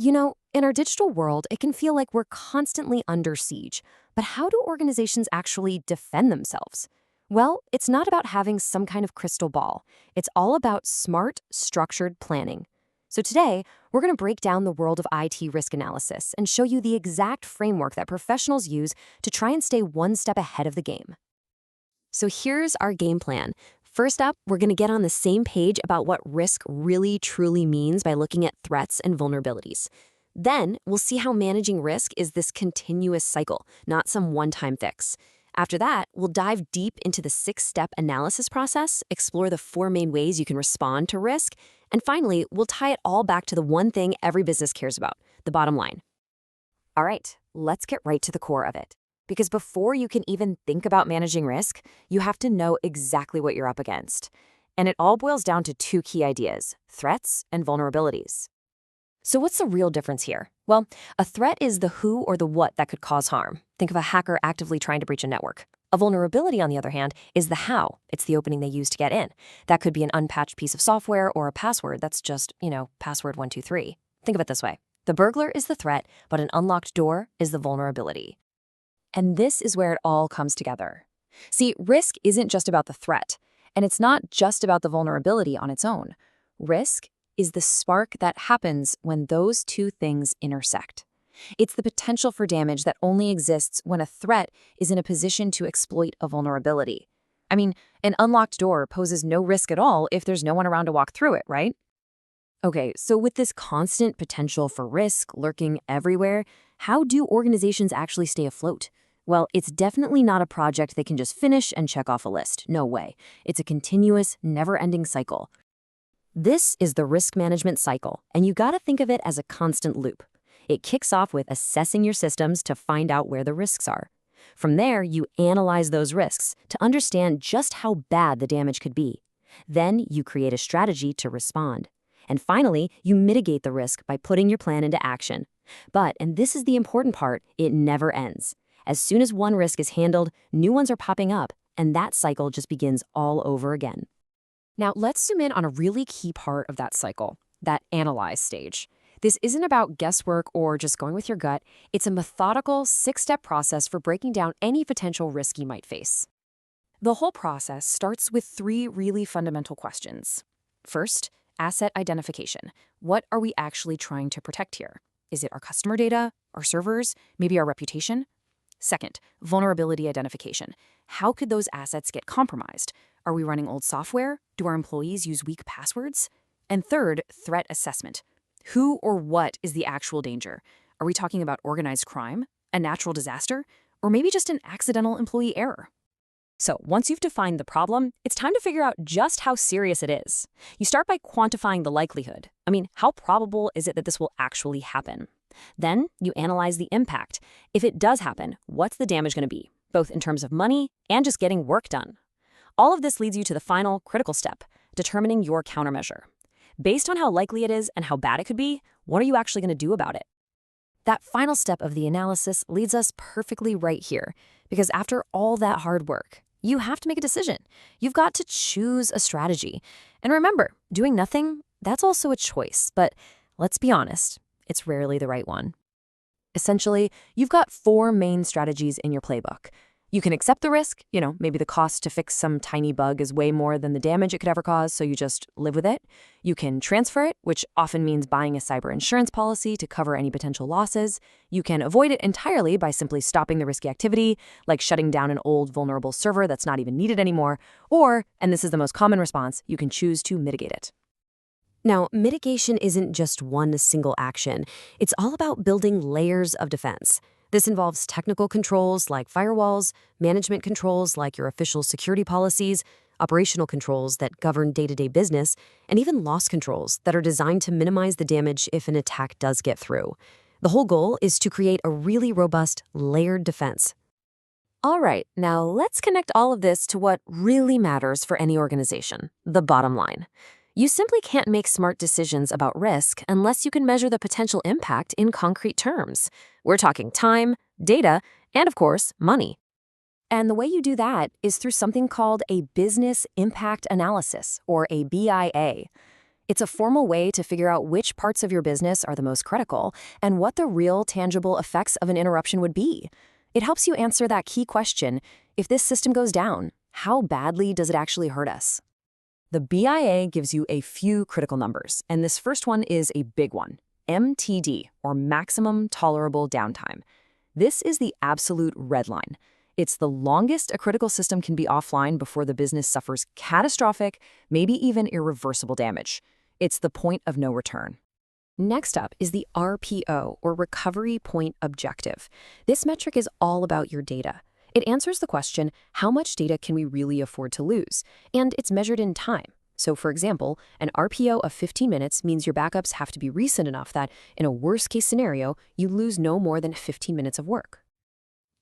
In our digital world, it can feel like we're constantly under siege. But how do organizations actually defend themselves? Well, it's not about having some kind of crystal ball. It's all about smart, structured planning. So today, we're going to break down the world of IT risk analysis and show you the exact framework that professionals use to try and stay one step ahead of the game. So here's our game plan. First up, we're going to get on the same page about what risk really truly means by looking at threats and vulnerabilities. Then, we'll see how managing risk is this continuous cycle, not some one-time fix. After that, we'll dive deep into the 6-step analysis process, explore the 4 main ways you can respond to risk, and finally, we'll tie it all back to the one thing every business cares about, the bottom line. All right, let's get right to the core of it. Because before you can even think about managing risk, you have to know exactly what you're up against. And it all boils down to 2 key ideas: threats and vulnerabilities. So what's the real difference here? Well, a threat is the who or the what that could cause harm. Think of a hacker actively trying to breach a network. A vulnerability, on the other hand, is the how. It's the opening they use to get in. That could be an unpatched piece of software or a password that's just, password 123. Think of it this way. The burglar is the threat, but an unlocked door is the vulnerability. And this is where it all comes together. See, risk isn't just about the threat, and it's not just about the vulnerability on its own. Risk is the spark that happens when those 2 things intersect. It's the potential for damage that only exists when a threat is in a position to exploit a vulnerability. I mean, an unlocked door poses no risk at all if there's no one around to walk through it, right? Okay, so with this constant potential for risk lurking everywhere, how do organizations actually stay afloat? Well, it's definitely not a project they can just finish and check off a list. No way. It's a continuous, never-ending cycle. This is the risk management cycle, and you gotta think of it as a constant loop. It kicks off with assessing your systems to find out where the risks are. From there, you analyze those risks to understand just how bad the damage could be. Then you create a strategy to respond. And finally, you mitigate the risk by putting your plan into action. But, and this is the important part, it never ends. As soon as one risk is handled, new ones are popping up, and that cycle just begins all over again. Now, let's zoom in on a really key part of that cycle, that analyze stage. This isn't about guesswork or just going with your gut. It's a methodical 6-step process for breaking down any potential risk you might face. The whole process starts with 3 really fundamental questions. First, asset identification. What are we actually trying to protect here? Is it our customer data, our servers, maybe our reputation? Second, vulnerability identification. How could those assets get compromised? Are we running old software? Do our employees use weak passwords? And third, threat assessment. Who or what is the actual danger? Are we talking about organized crime, a natural disaster, or maybe just an accidental employee error? So once you've defined the problem, it's time to figure out just how serious it is. You start by quantifying the likelihood. How probable is it that this will actually happen? Then you analyze the impact. If it does happen, what's the damage going to be, both in terms of money and just getting work done? All of this leads you to the final critical step, determining your countermeasure. Based on how likely it is and how bad it could be, what are you actually going to do about it? That final step of the analysis leads us perfectly right here, because after all that hard work, you have to make a decision. You've got to choose a strategy. And remember, doing nothing, that's also a choice, but let's be honest, it's rarely the right one. Essentially, you've got 4 main strategies in your playbook. You can accept the risk, maybe the cost to fix some tiny bug is way more than the damage it could ever cause, so you just live with it. You can transfer it, which often means buying a cyber insurance policy to cover any potential losses. You can avoid it entirely by simply stopping the risky activity, like shutting down an old vulnerable server that's not even needed anymore. Or, and this is the most common response, you can choose to mitigate it. Now, mitigation isn't just one single action. It's all about building layers of defense. This involves technical controls like firewalls, management controls like your official security policies, operational controls that govern day-to-day business, and even loss controls that are designed to minimize the damage if an attack does get through. The whole goal is to create a really robust, layered defense. All right, now let's connect all of this to what really matters for any organization, the bottom line. You simply can't make smart decisions about risk unless you can measure the potential impact in concrete terms. We're talking time, data, and of course, money. And the way you do that is through something called a business impact analysis, or a BIA. It's a formal way to figure out which parts of your business are the most critical and what the real tangible effects of an interruption would be. It helps you answer that key question: if this system goes down, how badly does it actually hurt us? The BIA gives you a few critical numbers, and this first one is a big one: MTD, or maximum tolerable downtime. This is the absolute red line. It's the longest a critical system can be offline before the business suffers catastrophic, maybe even irreversible damage. It's the point of no return. Next up is the RPO, or Recovery Point Objective. This metric is all about your data. It answers the question, how much data can we really afford to lose? And it's measured in time. So for example, an RPO of 15 minutes means your backups have to be recent enough that, in a worst-case scenario, you lose no more than 15 minutes of work.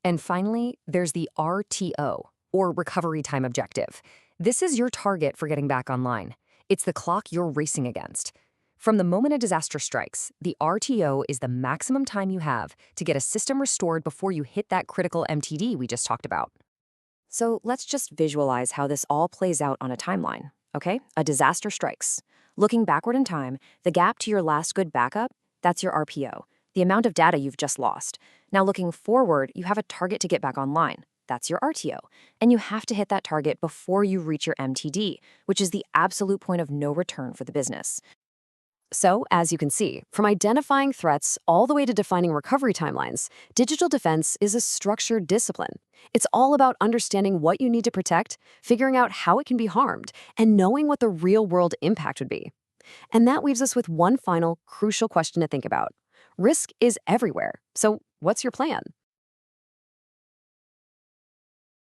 And finally, there's the RTO, or Recovery Time Objective. This is your target for getting back online. It's the clock you're racing against. From the moment a disaster strikes, the RTO is the maximum time you have to get a system restored before you hit that critical MTD we just talked about. So let's just visualize how this all plays out on a timeline, okay? A disaster strikes. Looking backward in time, the gap to your last good backup, that's your RPO, the amount of data you've just lost. Now looking forward, you have a target to get back online. That's your RTO. And you have to hit that target before you reach your MTD, which is the absolute point of no return for the business. So, as you can see, from identifying threats all the way to defining recovery timelines, digital defense is a structured discipline. It's all about understanding what you need to protect, figuring out how it can be harmed, and knowing what the real-world impact would be. And that leaves us with one final, crucial question to think about. Risk is everywhere, so what's your plan?